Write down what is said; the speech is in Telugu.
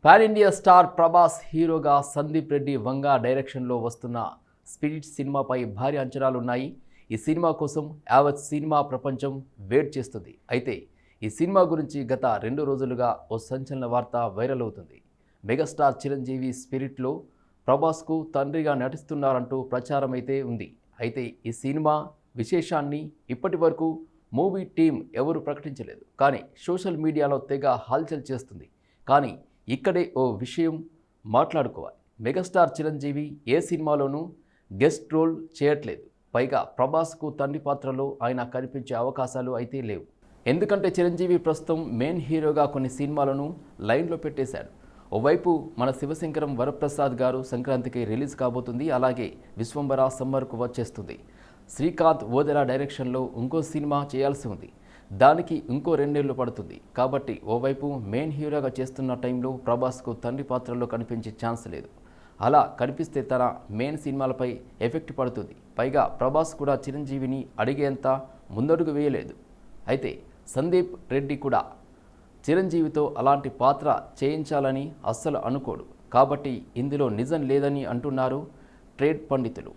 పాన్ ఇండియా స్టార్ ప్రభాస్ హీరోగా సందీప్ రెడ్డి వంగా డైరెక్షన్లో వస్తున్న స్పిరిట్ సినిమాపై భారీ అంచనాలున్నాయి. ఈ సినిమా కోసం యావత్ సినిమా ప్రపంచం వెయిట్ చేస్తుంది. అయితే ఈ సినిమా గురించి గత 2 రోజులుగా ఓ సంచలన వార్త వైరల్ అవుతుంది. మెగాస్టార్ చిరంజీవి స్పిరిట్లో ప్రభాస్కు తండ్రిగా నటిస్తున్నారంటూ ప్రచారం అయితే ఉంది. అయితే ఈ సినిమా విశేషాన్ని ఇప్పటి వరకు మూవీ టీం ఎవరు ప్రకటించలేదు. కానీ సోషల్ మీడియాలో తెగ హల్చల్ చేస్తుంది. కానీ ఇక్కడే ఓ విషయం మాట్లాడుకోవాలి. మెగాస్టార్ చిరంజీవి ఏ సినిమాలోనూ గెస్ట్ రోల్ చేయట్లేదు. పైగా ప్రభాస్కు తండ్రి పాత్రలో ఆయన కనిపించే అవకాశాలు అయితే లేవు. ఎందుకంటే చిరంజీవి ప్రస్తుతం మెయిన్ హీరోగా కొన్ని సినిమాలను లైన్లో పెట్టేశాడు. ఓవైపు మన శివశంకరం వరప్రసాద్ గారు సంక్రాంతికి రిలీజ్ కాబోతుంది. అలాగే విశ్వంబర సమ్మర్కు వచ్చేస్తుంది. శ్రీకాంత్ ఓదెలా డైరెక్షన్లో ఇంకో సినిమా చేయాల్సి ఉంది. దానికి ఇంకో 2 ఏళ్ళు పడుతుంది. కాబట్టి ఓవైపు మెయిన్ హీరోగా చేస్తున్న టైంలో ప్రభాస్కు తండ్రి పాత్రలో కనిపించే ఛాన్స్ లేదు. అలా కనిపిస్తే తన మెయిన్ సినిమాలపై ఎఫెక్ట్ పడుతుంది. పైగా ప్రభాస్ కూడా చిరంజీవిని అడిగేంత ముందడుగు వేయలేదు. అయితే సందీప్ రెడ్డి కూడా చిరంజీవితో అలాంటి పాత్ర చేయించాలని అస్సలు అనుకోడు. కాబట్టి ఇందులో నిజం లేదని అంటున్నారు ట్రేడ్ పండితులు.